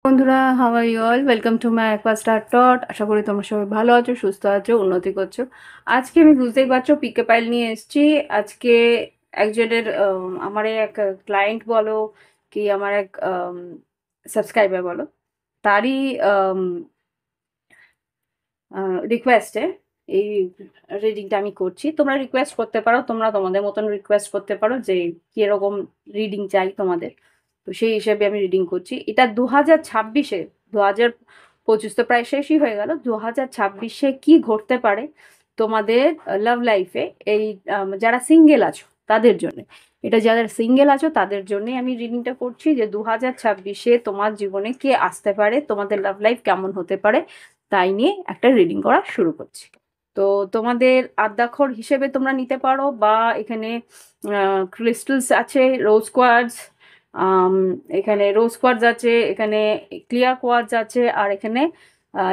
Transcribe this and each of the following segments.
বন্ধুরা, how are you all? Welcome to my Aquastar টট। আশা করি তোমরা সবাই ভালো আছো, সুস্থ আছো, উন্নতি করছো। আজকে আমি বুঝতেই পারছো পিকে পাইল নিয়ে এসেছি। আজকে একজনের আমার এক ক্লায়েন্ট বলো কি আমার এক সাবস্ক্রাইবার বলো, তারই রিকোয়েস্টে এই রিডিংটা আমি করছি। তোমরা রিকোয়েস্ট করতে পারো, তোমরা তোমাদের মতন রিকোয়েস্ট করতে পারো যে কিরকম রিডিং চাই তোমাদের। তো সেই হিসেবে আমি রিডিং করছি। এটা 2026-এ, 2025 তো প্রায় শেষই হয়ে গেল। 2026-এ কি ঘটতে পারে তোমাদের লাভ লাইফে, এই যারা সিঙ্গেল আছো তাদের জন্য। এটা যাদের সিঙ্গেল আছো তাদের জন্যই আমি রিডিংটা করছি যে 2026-এ তোমার জীবনে কে আসতে পারে, তোমাদের লাভ লাইফ কেমন হতে পারে, তাই নিয়ে একটা রিডিং করা শুরু করছি। তো তোমাদের আদ্যাক্ষর হিসেবে তোমরা নিতে পারো, বা এখানে ক্রিস্টালস আছে, রোজ কোয়ার্টজ, এখানে রোজ কোয়ার্টজ আছে, এখানে ক্লিয়ার কোয়ার্টজ আছে, আর এখানে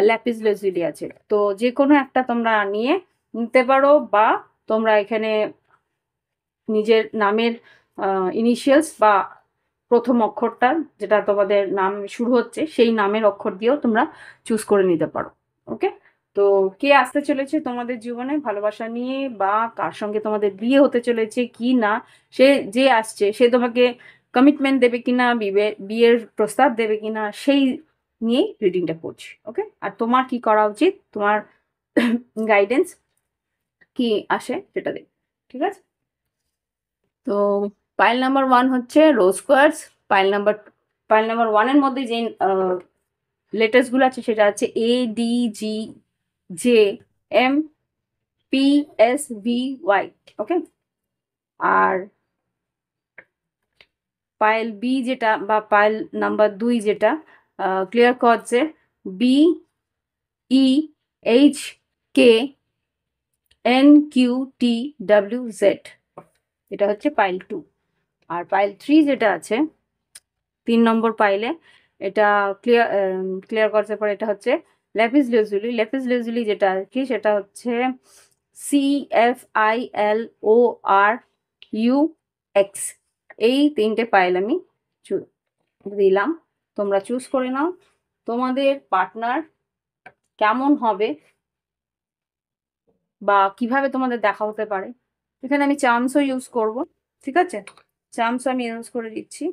ল্যাপিস লাজুলি আছে। তো যে কোনো একটা তোমরা নিয়ে নিতে পারো, বা তোমরা এখানে নিজের নামের ইনিশিয়ালস বা প্রথম অক্ষরটা যেটা তোমাদের নাম শুরু হচ্ছে সেই নামের অক্ষর দিয়েও তোমরা চুজ করে নিতে পারো। ওকে? তো কে আসতে চলেছে তোমাদের জীবনে ভালোবাসা নিয়ে, বা কার সঙ্গে তোমাদের বিয়ে হতে চলেছে কি না, সে যে আসছে সে তোমাকে কমিটমেন্ট দেবে কিনা, বিয়ের প্রস্তাব দেবে কিনা, সেই নিয়েই রিডিংটা করছি। ওকে? আর তোমার কি করা উচিত, তোমার গাইডেন্স কি আসে সেটা দেবে। ঠিক আছে? তো পাইল নাম্বার 1 হচ্ছে রোজ কোয়ার্টজ। পাইল নাম্বার 1 এর মধ্যে যে লেটার্স গুলো আছে সেটা হচ্ছে ADGJMPSVY। ওকে? আর পাইল বি যেটা, বা পাইল নাম্বার 2 যেটা ক্লিয়ার কোয়ার্টজে, BEHKNQTWZ, এটা হচ্ছে পাইল 2। আর পাইল 3 যেটা আছে 3 নম্বর পাইলে, এটা ক্লিয়ার ক্লিয়ার করতে পারে, এটা হচ্ছে ল্যাপিস লাজুলি। ল্যাপিস লাজুলি যেটা কি সেটা হচ্ছে CFILORUX। এই 3টে পাইল আমি দিলাম, তোমরা চুজ করে নাও তোমাদের পার্টনার কেমন হবে বা কিভাবে তোমাদের দেখা হতে পারে। এখানে আমি চার্মসও ইউজ করব। ঠিক আছে? চার্মসও আমি ইউজ করে দিচ্ছি।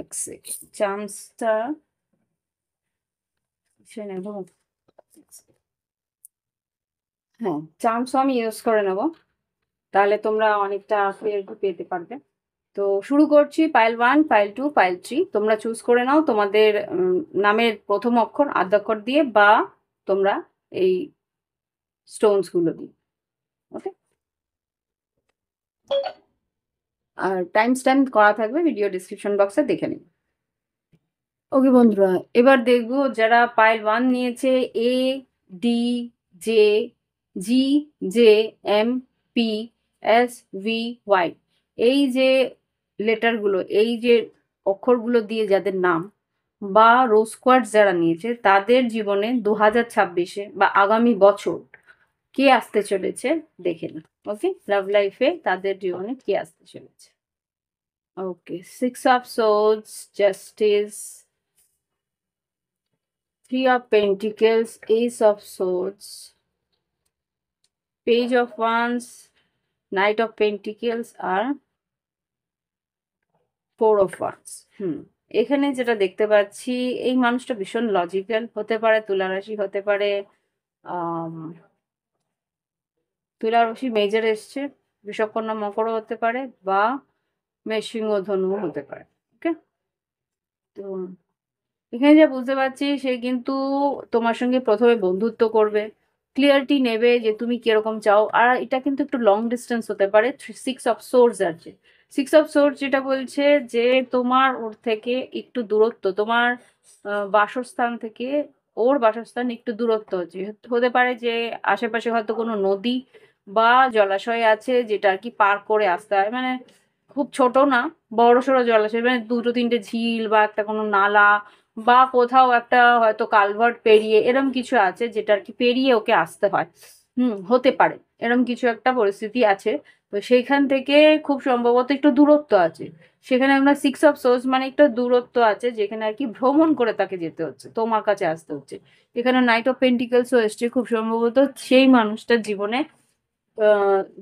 এক সেকেন্ড, চার্মসটা নেব। হ্যাঁ, চার্মসও আমি ইউজ করে নেব, তাহলে তোমরা অনেকটা ক্লিয়ারিটি পেতে পারবে। তো শুরু করছি। পাইল 1, পাইল 2, পাইল 3 তোমরা চুজ করে নাও তোমাদের নামের প্রথম অক্ষর আদ্যাক্ষর দিয়ে, বা তোমরা এই স্টোনস গুলো দিয়ে। ওকে? আর টাইম স্ট্যাম্প করা থাকবে ভিডিও ডিসক্রিপশন বক্সে, দেখে নিন। ওকে বন্ধুরা, এবার দেখবো যারা পাইল 1 নিয়েছে, ADGJMPSVY, এই যে লেটারগুলো, এই যে অক্ষরগুলো দিয়ে যাদের নাম, বা রোজ কোয়ার্টজ যারা নিয়েছে তাদের জীবনে 2026-এ বা আগামী বছর কে আসতে চলেছে দেখে না। ওকে? লাভ লাইফে তাদের জীবনে কে আসতে চলেছে। ওকে, 6 of swords, justice, 3 of Pentacles, Ace of Swords, Page of Wands, Knight of Pentacles, আর 4 of Wands। এখানে যেটা দেখতে পাচ্ছি, এই মানুষটা ভীষণ লজিক্যাল হতে পারে, তুলা রাশি হতে পারে, তুলা রাশি মেজর এসছে, বৃষভকন্যা মকরও হতে পারে, বা মেষসিংহ ধনুও হতে পারে। ওকে? তো এখানে যা বুঝতে পারছি, সে কিন্তু তোমার সঙ্গে প্রথমে বন্ধুত্ব করবে, ক্লিয়ারিটি নেবে যে তুমি কিরকম চাও। আর এটা কিন্তু একটু লং ডিস্টেন্স হতে পারে। 6 অফ সোর্স আছে। 6 অফ সোর্স যেটা বলছে যে তোমার ওর থেকে একটু দূরত্ব, তোমার বাসস্থান থেকে ওর বাসস্থান একটু দূরত্ব হচ্ছে। হতে পারে যে আশেপাশে হয়তো কোনো নদী বা জলাশয় আছে যেটা আর কি পার করে আসতে হয়, মানে খুব ছোট না, বড়সড় জলাশয়, মানে 2-3টে ঝিল বা একটা কোনো নালা, বা কোথাও একটা হয়তো কালভার্ট পেরিয়ে এরম কিছু আছে যেটা আর কি পেরিয়ে ওকে আসতে হয়। হতে পারে এরম কিছু একটা পরিস্থিতি আছে। তো সেইখান থেকে খুব সম্ভবত একটু দূরত্ব আছে। সেখানে আমরা 6 অফ সোর্স মানে একটা দূরত্ব আছে, যেখানে আর কি ভ্রমণ করে তাকে যেতে হচ্ছে, তোমার কাছে আসতে হচ্ছে। এখানে নাইট অফ পেন্টিকলসও এসছে, খুব সম্ভবত সেই মানুষটার জীবনে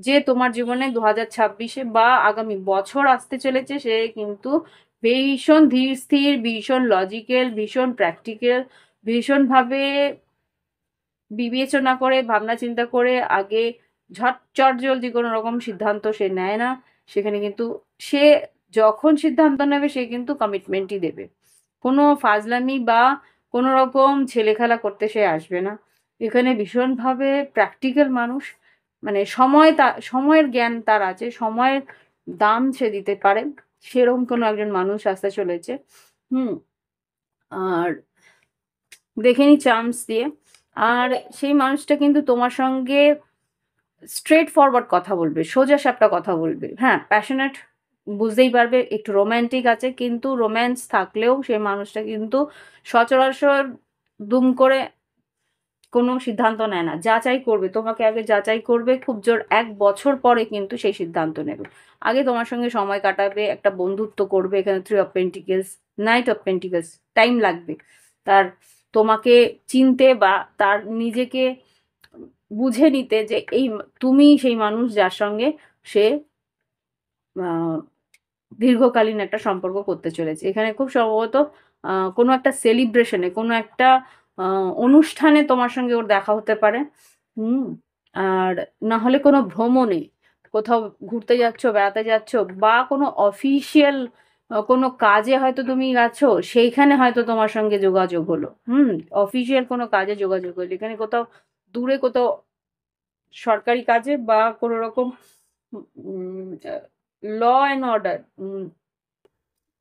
যে তোমার জীবনে 2026-এ বা আগামী বছর আসতে চলেছে, সে কিন্তু ভীষণ ধীর স্থির, ভীষণ লজিক্যাল, ভীষণ প্র্যাকটিক্যাল, ভীষণভাবে বিবেচনা করে, ভাবনা চিন্তা করে আগে চটজলদি কোনো রকম সিদ্ধান্ত সে নেয় না। সেখানে কিন্তু সে যখন সিদ্ধান্ত নেবে সে কিন্তু কমিটমেন্টই দেবে। কোনো ফাজলামি বা কোনো রকম ছেলেখেলা করতে সে আসবে না। এখানে ভীষণভাবে প্র্যাকটিক্যাল মানুষ, মানে সময়ের জ্ঞান তার আছে, সময়ের দাম সে দিতে পারে, সেরকম কোনো একজন মানুষ আসতে চলেছে। হুম। আর দেখে নি চার্মস দিয়ে। আর সেই মানুষটা কিন্তু তোমার সঙ্গে স্ট্রেট ফরওয়ার্ড কথা বলবে, সোজা সাপটা কথা বলবে। হ্যাঁ, প্যাশনেট বুঝতেই পারবে, একটু রোম্যান্টিক আছে, কিন্তু রোম্যান্স থাকলেও সেই মানুষটা কিন্তু সচরাচর দুম করে কোনো সিদ্ধান্ত নেয় না, যাচাই করবে, তোমাকে আগে যাচাই করবে, খুব জোর 1 বছর পরে কিন্তু সেই সিদ্ধান্ত নেবে। আগে তোমার সঙ্গে সময় কাটাবে, একটা বন্ধুত্ব করবে, এখানে 3 of pentacles, night of pentacles, time লাগবে তার তোমাকে চিনতে বা তার নিজেকে বুঝে নিতে যে এই তুমি সেই মানুষ যার সঙ্গে সে আহ, দীর্ঘকালীন একটা সম্পর্ক করতে চলেছে। এখানে খুব সম্ভবত কোনো একটা সেলিব্রেশনে, কোনো একটা অনুষ্ঠানে তোমার সঙ্গে ওর দেখা হতে পারে। হুম। আর না হলে কোনো ভ্রমণে, কোথাও ঘুরতে যাচ্ছ, বেড়াতে যাচ্ছ, বা কোনো অফিসিয়াল কোনো কাজে হয়তো তুমি গেছো, সেইখানে হয়তো তোমার সঙ্গে যোগাযোগ হলো। অফিসিয়াল কোনো কাজে যোগাযোগ হলো, এখানে কোথাও দূরে কোথাও সরকারি কাজে বা কোনো রকম ল অ্যান্ড অর্ডার,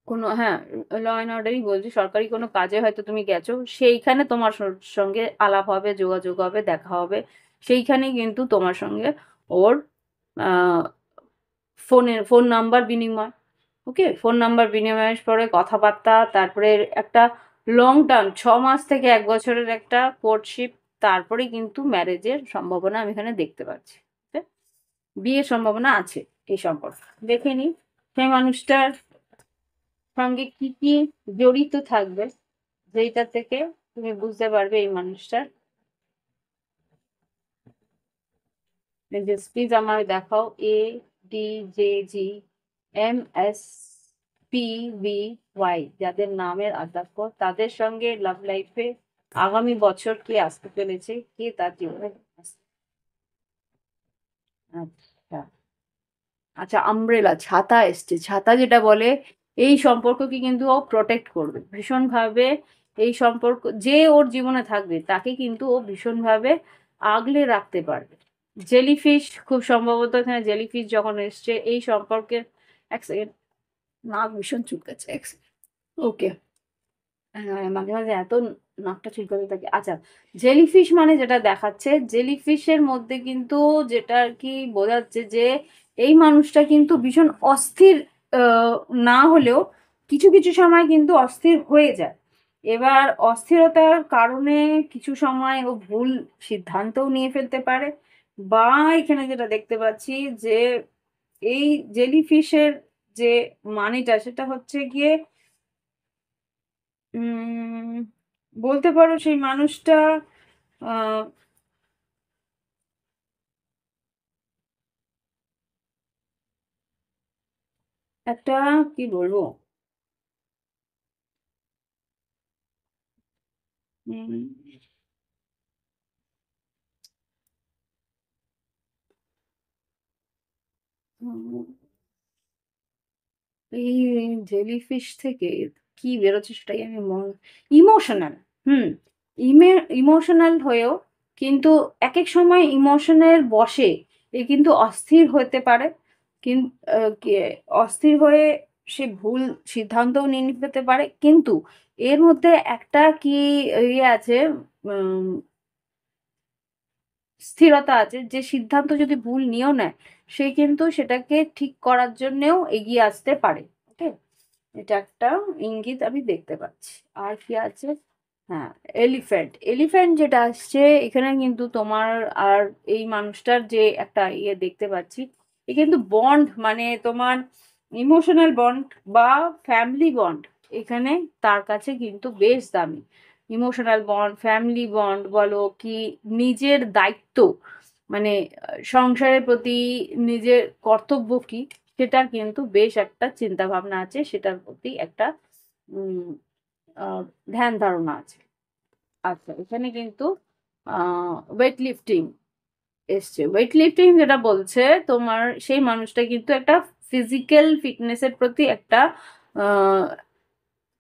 কোনো, হ্যাঁ, ল অ্যান্ড অর্ডারই বলছি, সরকারি কোনো কাজে হয়তো তুমি গেছো, সেইখানে তোমার সঙ্গে আলাপ হবে, যোগাযোগ হবে, দেখা হবে। সেইখানেই কিন্তু তোমার সঙ্গে ওর ফোন নাম্বার বিনিময়। ওকে, ফোন নাম্বার বিনিময়ের পরে কথাবার্তা, তারপরে একটা লং টার্ম 6 মাস থেকে 1 বছরের একটা কোর্টশিপ, তারপরে কিন্তু ম্যারেজের সম্ভাবনা আমি এখানে দেখতে পাচ্ছি। বিয়ের সম্ভাবনা আছে এই সম্পর্ক। দেখে নি সেই মানুষটার সঙ্গে কি কি জড়িত থাকবে, যেটা থেকে তুমি বুঝতে পারবে এই মানুষটার। প্লিজ আমায় দেখাও ADJGMSPVY, যাদের নামের আদ্যাক্ষর, তাদের সঙ্গে লাভ লাইফে আগামী বছর কি আসতে চলেছে, কে তার জীবনে আচ্ছা, আচ্ছা, আমব্রেলা, ছাতা এসছে। ছাতা যেটা বলে এই সম্পর্ককে কিন্তু ও প্রোটেক্ট করবে ভীষণভাবে। এই সম্পর্ক যে ওর জীবনে থাকবে তাকে কিন্তু ও ভীষণভাবে আগলে রাখতে পারবে। জেলিফিশ, খুব সম্ভবত এখানে জেলিফিশ যখন এসছে এই সম্পর্কের, 1 সেকেন্ড, নাক ভীষণ চুলকাচ্ছে, 1 সেকেন্ড। ওকে। হ্যাঁ, মাঝে মাঝে এত নাকটা চুলকাতে থাকে। আচ্ছা, জেলিফিশ মানে যেটা দেখাচ্ছে, জেলিফিশের মধ্যে কিন্তু যেটা আর কি বোঝাচ্ছে যে এই মানুষটা কিন্তু ভীষণ অস্থির, আহ, না হলেও কিছু কিছু সময় কিন্তু অস্থির হয়ে যায়। এবার অস্থিরতার কারণে কিছু সময় ও ভুল সিদ্ধান্তও নিয়ে ফেলতে পারে, বা এখানে যেটা দেখতে পাচ্ছি যে এই জেলিফিশের যে মানেটা সেটা হচ্ছে গিয়ে উম বলতে পারো সেই মানুষটা আহ, একটা, কি বলবো, উম, উম, এই জেলিফিশ থেকে কি বেরোচ্ছে সেটাই আমি ইমোশনাল। হুম। ইমোশনাল হয়েও কিন্তু এক এক সময় ইমোশনের বশে এ কিন্তু অস্থির হতে পারে, কিন্তু অস্থির হয়ে সে ভুল সিদ্ধান্তও নিয়ে নিতে পারে, কিন্তু এর মধ্যে একটা কি ইয়ে আছে, স্থিরতা আছে, যে সিদ্ধান্ত যদি ভুল নিয়েও নেয় সে কিন্তু সেটাকে ঠিক করার জন্যেও এগিয়ে আসতে পারে। ওকে, এটা একটা ইঙ্গিত আমি দেখতে পাচ্ছি। আর কি আছে, হ্যাঁ, এলিফ্যান্ট। এলিফ্যান্ট যেটা আসছে এখানে কিন্তু তোমার আর এই মানুষটার যে একটা ইয়ে দেখতে পাচ্ছি, এ কিন্তু বন্ড মানে তোমার ইমোশনাল বন্ড বা ফ্যামিলি বন্ড এখানে তার কাছে কিন্তু বেশ দামি। ইমোশনাল বন্ড, ফ্যামিলি বন্ড বলো কি নিজের দায়িত্ব মানে সংসারের প্রতি নিজের কর্তব্য কি সেটার কিন্তু বেশ একটা চিন্তা ভাবনা আছে, সেটার প্রতি একটা উম ধ্যান ধারণা আছে। আচ্ছা, এখানে কিন্তু ওয়েট লিফটিং এসছে। ওয়েট লিফটিং যেটা বলছে তোমার সেই মানুষটা কিন্তু একটা ফিজিক্যাল ফিটনেসের প্রতি একটা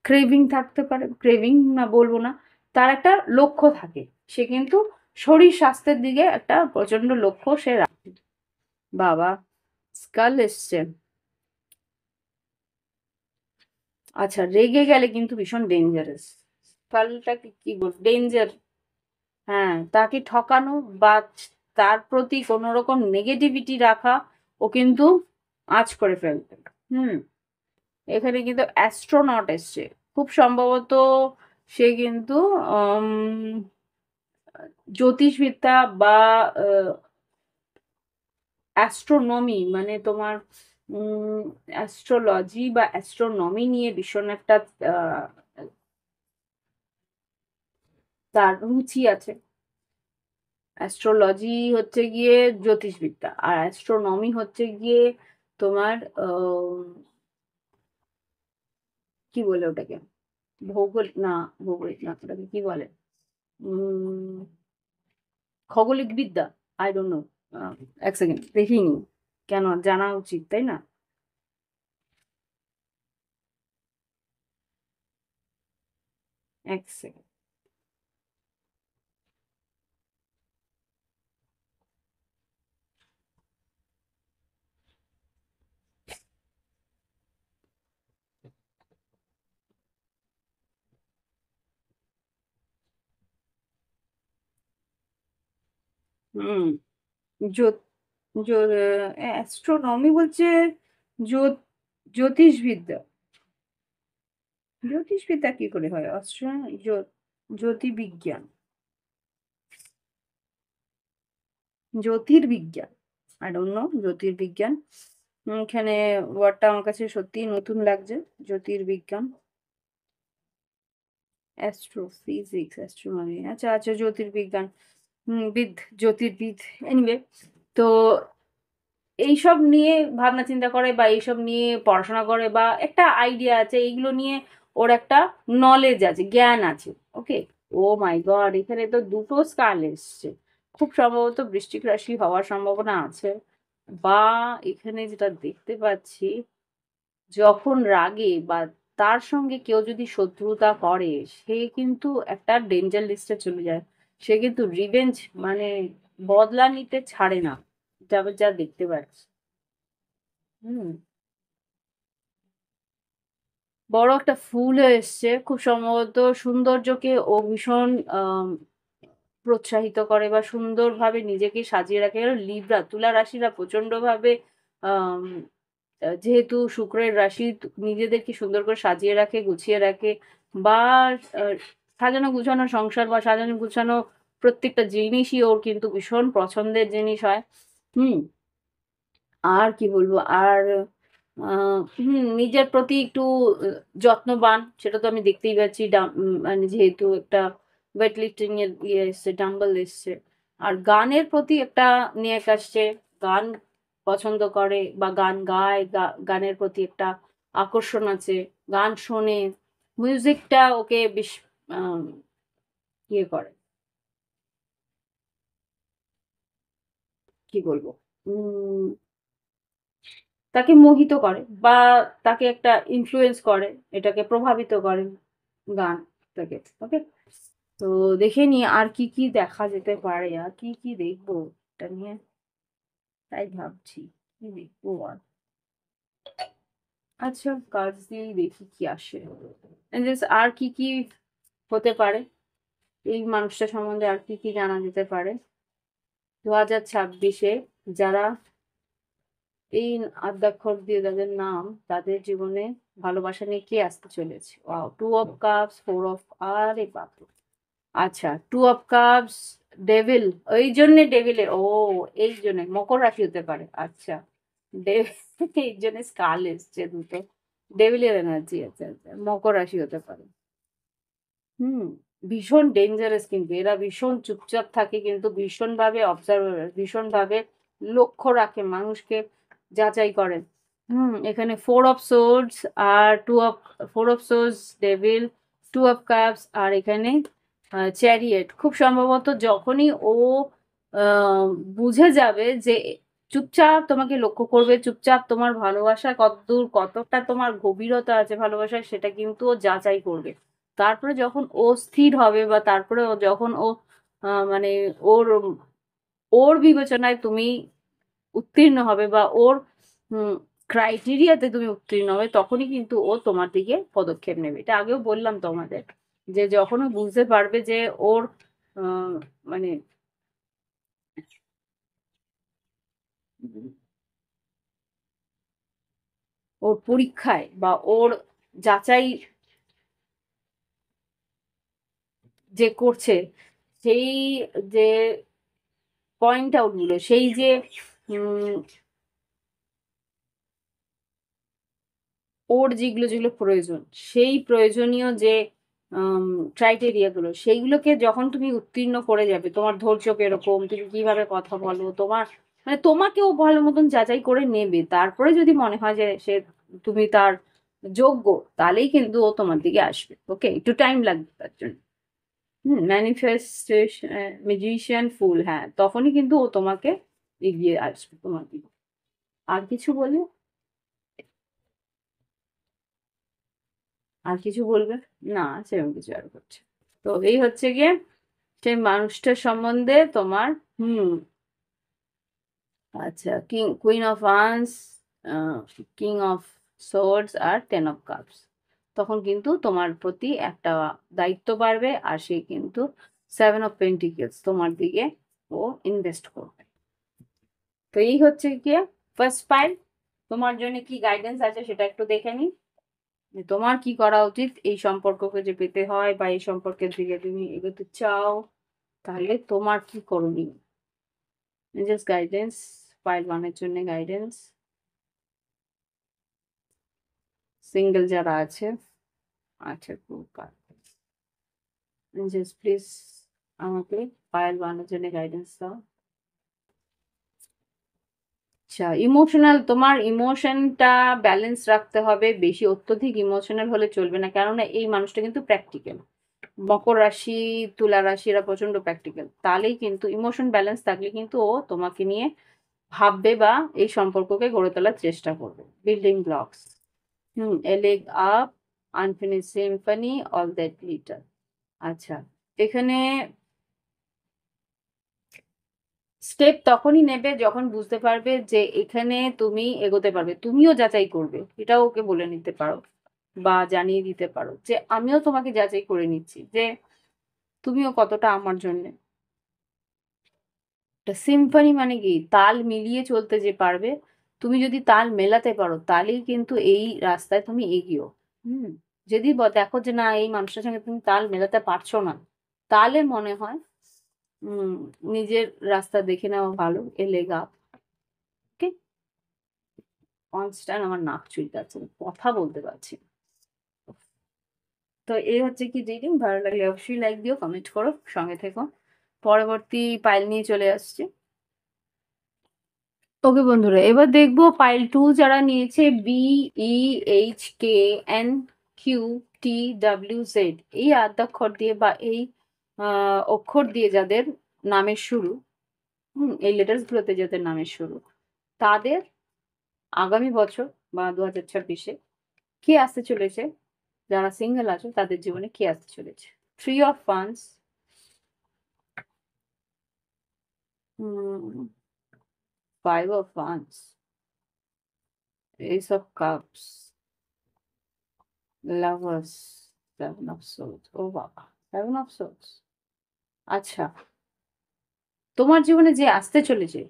ক্রেভিং থাকতে পারে, ক্রেভিং না বলবো না, তার একটা লক্ষ্য থাকে। সে কিন্তু শরীর স্বাস্থ্যের দিকে একটা প্রচন্ড লক্ষ্য সে রাখে। বাবা, স্কাল এসছে। আচ্ছা, রেগে গেলে কিন্তু ভীষণ ডেঞ্জারাস। স্কালটাকে কি বল, ডেঞ্জার। হ্যাঁ, তাকে ঠকানো বা তার প্রতি কোনো রকম নেগেটিভিটি রাখা ও কিন্তু আঁচ করে ফেলবে। হুম, এখানে কিন্তু অ্যাস্ট্রোনট এসছে। খুব সম্ভবত সে কিন্তু জ্যোতিষবিদ্যা বা অ্যাস্ট্রোনমি মানে তোমার অ্যাস্ট্রোলজি বা অ্যাস্ট্রোনমি নিয়ে ভীষণ একটা আহ, তার রুচি আছে। অ্যাস্ট্রোলজি হচ্ছে গিয়ে জ্যোতিষবিদ্যা আর অ্যাস্ট্রোনমি হচ্ছে গিয়ে তোমার কি বলে ওটাকে, ভৌগোলিক না, ভৌগোলিক না, ওটাকে কি বলে, উম খগোলিক বিদ্যা। I don't know. এক সেকেন্ড দেখিনি, কেন জানা উচিত তাই না? এক সেকেন্ড। হুম, অ্যাস্ট্রোনমি বলছে জ্যোত- জ্যোতিষবিদ্যা। জ্যোতিষবিদ্যা কি করে হয়? জ্যোতির্বিজ্ঞান, জ্যোতির্বিজ্ঞান, আই ডোন্ট নো জ্যোতির্বিজ্ঞান। এখানে ওয়ার্ডটা আমার কাছে সত্যি নতুন লাগছে, জ্যোতির্বিজ্ঞান। অ্যাস্ট্রোফিজিক্স, অ্যাস্ট্রোনমি, আচ্ছা আচ্ছা, জ্যোতির্বিজ্ঞান, বিদ, জ্যোতির্বিদ। এনিওয়ে, তো এইসব নিয়ে ভাবনা চিন্তা করে বা এইসব নিয়ে পড়াশোনা করে বা একটা আইডিয়া আছে, এইগুলো নিয়ে ওর একটা নলেজ আছে, জ্ঞান আছে। ওকে। ও মাই গড, এখানে তো দুটো স্কাল এসছে। খুব সম্ভবত বৃশ্চিক রাশি হওয়ার সম্ভাবনা আছে। বা এখানে যেটা দেখতে পাচ্ছি, যখন রাগে বা তার সঙ্গে কেউ যদি শত্রুতা করে সে কিন্তু একটা ডেঞ্জার লিস্টে চলে যায়। সে কিন্তু রিভেঞ্জ মানে বদলা নিতে ছাড়ে না, যা যা দেখতে পাচ্ছি। হুম, বড় একটা ফুলও এসছে। খুব সম্ভবত সৌন্দর্যকে ও ভীষণ প্রোৎসাহিত করে বা সুন্দরভাবে নিজেকে সাজিয়ে রাখে। কারণ লিব্রা, তুলা রাশিরা প্রচন্ডভাবে আম যেহেতু শুক্রের রাশি নিজেদেরকে সুন্দর করে সাজিয়ে রাখে, গুছিয়ে রাখে বা আ সাজানো গুছানো সংসার বা সাজানো গুছানো প্রত্যেকটা জিনিসই ওর কিন্তু ভীষণ পছন্দের জিনিস হয়। হুম? আর কি বলবো? আর আ নিজের প্রতি একটু যত্নবান, সেটা তো আমি দেখতেই পাচ্ছি। মানে যেহেতু একটা ওয়েট লিফটিং এর ইয়ে এসছে, ডাম্বেল এসছে। আর গানের প্রতি একটা ন্যাক আসছে। গান পছন্দ করে বা গান গায়, গানের প্রতি একটা আকর্ষণ আছে। গান শোনে। মিউজিকটা ওকে বেশ আম ইয়ে করে, কি বলবো? উম তাকে মোহিত করে বা তাকে একটা ইনফ্লুয়েন্স করে, এটাকে প্রভাবিত করে গান থেকে। ওকে, তো দেখে নি আর কি কি দেখা যেতে পারে, আর কি কি দেখবো এটা নিয়ে, তাই ভাবছি কি দেখবো আর। আচ্ছা, কাজ দিয়েই দেখি কি আসে। And just আর কি কি হতে পারে, এই মানুষটা সম্বন্ধে আর কি কি জানা যেতে পারে 2026-এ, যারা এই আদ্যাক্ষর দিয়ে যাদের নাম, তাদের জীবনে ভালোবাসা নিয়ে কি আসতে চলেছে। Wow, two of cups, four of, আরে বাপরে। আচ্ছা, টু অফ কাপস, ডেভিল, ওই জন্যে ডেভিলের, ও এই জন্য মকর রাশি হতে পারে। আচ্ছা, এই জন্য স্কাল এসছে দুটো, ডেভিলের এনার্জি আছে, আচ্ছা মকর রাশি হতে পারে। হুম, ভীষণ ডেঞ্জারাস কিন্তু এরা ভীষণ চুপচাপ থাকে কিন্তু ভীষণভাবে অবজার্ভার, ভীষণভাবে লক্ষ্য রাখে, মানুষকে যাচাই করে। এখানে 4 অফ সোর্ডস আর 2 of 4 of swords devil, 2 of cups আর এখানে চ্যারিয়েট। খুব সম্ভবত যখনই ও আহ, বুঝে যাবে যে চুপচাপ তোমাকে লক্ষ্য করবে, চুপচাপ তোমার ভালোবাসা কতদূর, কতটা তোমার গভীরতা আছে ভালোবাসায় সেটা কিন্তু ও যাচাই করবে। তারপরে যখন ও স্থির হবে বা তারপরে যখন ও মানে ওর ওর বিবেচনায় তুমি উত্তীর্ণ হবে বা ওর ক্রাইটেরিয়াতে তুমি উত্তীর্ণ হবে তখনই কিন্তু ও তোমার দিকে পদক্ষেপ নেবে। এটা আগেও বললাম তোমাদের যে যখন ও বুঝতে পারবে যে ওর মানে ওর পরীক্ষায় বা ওর যাচাই যে করছে সেই যে পয়েন্ট আউট গুলো, সেই যে ওর যেগুলো যেগুলো প্রয়োজন, সেই প্রয়োজনীয় যে ক্রাইটেরিয়া গুলো সেইগুলোকে যখন তুমি উত্তীর্ণ করে যাবে, তোমার ধৈর্য কিরকম, তুমি কিভাবে কথা বলো, তোমার মানে তোমাকেও ভালো মতন যাচাই করে নেবে, তারপরে যদি মনে হয় যে সে তুমি তার যোগ্য, তাহলেই কিন্তু ও তোমার দিকে আসবে। ওকে, একটু টাইম লাগবে তার জন্য। ম্যানিফেস্টেশন, ম্যাজিশিয়ান, ফুল, হ্যাঁ তখনই কিন্তু ও তোমাকে এগিয়ে আসবে তোমার দিকে। আর কিছু বলে, আর কিছু বলবে? না, সেরকম কিছু আর করছে। তো এই হচ্ছে গিয়ে সেই মানুষটার সম্বন্ধে তোমার আচ্ছা, queen of wands, king of swords আর 10 অফ কাপস। তখন কিন্তু তোমার প্রতি একটা দায়িত্ব বাড়বে আর সে কিন্তু 7 অফ পেন্টিকেলস তোমার দিকে ও ইনভেস্ট করবে। তো এই হচ্ছে গিয়ে ফার্স্ট পাইল। তোমার জন্য কি গাইডেন্স আছে সেটা একটু দেখে নিই, যে তোমার কি করা উচিত এই সম্পর্ককে যে পেতে হয় বা এই সম্পর্কের দিকে তুমি এগোতে চাও, তাহলে তোমার কি করণীয়। জাস্ট গাইডেন্স, পাইল ওয়ানের জন্য গাইডেন্স, সিঙ্গেল যারা আছে। আচ্ছা, জাস্ট প্লিজ আমাকে পাইল ওয়ানের জন্য গাইডেন্স দাও। আচ্ছা, ইমোশনাল, তোমার ইমোশনটা ব্যালেন্স রাখতে হবে, বেশি অত্যধিক ইমোশনাল হলে চলবে না, কেননা এই মানুষটা কিন্তু প্র্যাকটিক্যাল। মকর রাশি, তুলা রাশি এরা প্রচন্ড প্র্যাকটিক্যাল, তাহলেই কিন্তু ইমোশন ব্যালেন্স থাকলে কিন্তু ও তোমাকে নিয়ে ভাববে বা এই সম্পর্ককে গড়ে তোলার চেষ্টা করবে। Building blocks, A leg up, unfinished Symphony, all that glitter. আচ্ছা, এখানে স্টেপ তখনই নেবে যখন বুঝতে পারবে যে এখানে তুমি এগোতে পারবে, তুমিও যাচাই করবে, এটাও ওকে বলে নিতে পারো বা জানিয়ে দিতে পারো যে আমিও তোমাকে যাচাই করে নিচ্ছি যে তুমিও কতটা আমার জন্য। সিম্ফনি মানে কি, তাল মিলিয়ে চলতে যে পারবে, তুমি যদি তাল মেলাতে পারো তাহলেই কিন্তু এই রাস্তায় তুমি এগিয়েও। হুম যদি দেখো যে না এই মানুষটার সঙ্গে তুমি তাল মেলাতে পারছো না, তাহলে মনে হয় উম নিজের রাস্তা দেখে নেওয়া ভালো। এ লেগা, ওকে। কনস্ট্যান্ট আমার নাক চুলকাচ্ছে, কথা বলতে পারছি না। তো এই হচ্ছে কি রিডিং, ভালো লাগলে অবশ্যই লাইক দিও, কমেন্ট করো, সঙ্গে থেকো। পরবর্তী পাইল নিয়ে চলে আসছে। ওকে বন্ধুরা, এবার দেখবো পাইল 2 যারা নিয়েছে, BEHKNQTWZ, এই আদ্যাক্ষর দিয়ে বা এই অক্ষর দিয়ে যাদের নামের শুরু, এই লেটার্স গুলোতে যাদের নামের শুরু, তাদের আগামী বছর বা 2026-এ কি আসতে চলেছে, যারা সিঙ্গেল আছে তাদের জীবনে কি আসতে চলেছে। 3 of wands, 5 of wands, ace of cups, lovers, 7 of souls. ও বাবা, 7 অফ সোলস। আচ্ছা, তোমার জীবনে যে আসতে চলেছে,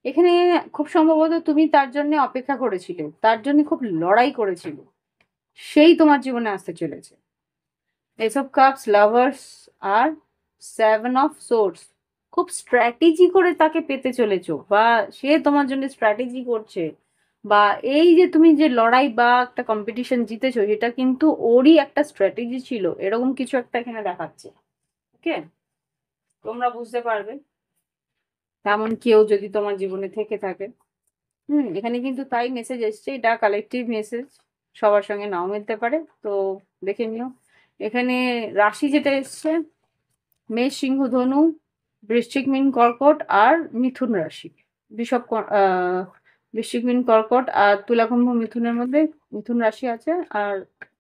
এখানে খুব সম্ভবত তুমি তার জন্য অপেক্ষা করেছিলে, তার জন্য খুব লড়াই করেছিলে, সেই তোমার জীবনে আসতে চলেছে। এস অফ কাপস, লাভার্স আর 7 অফ সোর্স। খুব স্ট্র্যাটেজি করে তাকে পেতে চলেছো বা সে তোমার জন্য স্ট্র্যাটেজি করছে, বা এই যে তুমি যে লড়াই বা একটা কম্পিটিশন জিতেছো, এটা কিন্তু ওরই একটা স্ট্র্যাটেজি ছিল, এরকম কিছু একটা এখানে দেখাচ্ছে। ওকে, তোমরা বুঝতে পারবে তেমন কেউ যদি তোমার জীবনে থেকে থাকে। এখানে কিন্তু তাই মেসেজ এসছে, এটা কালেকটিভ মেসেজ, সবার সঙ্গে নাও মিলতে পারে, তো দেখে নিও। এখানে রাশি যেটা এসছে, মেষ, সিংহ, ধনু, বৃশ্চিক, মীন, কর্কট আর মিথুন রাশি। বিষব বৃশ্চিক, মীন, কর্কট আর তুলা, কুম্ভ, মিথুনের মধ্যে মিথুন রাশি আছে, আর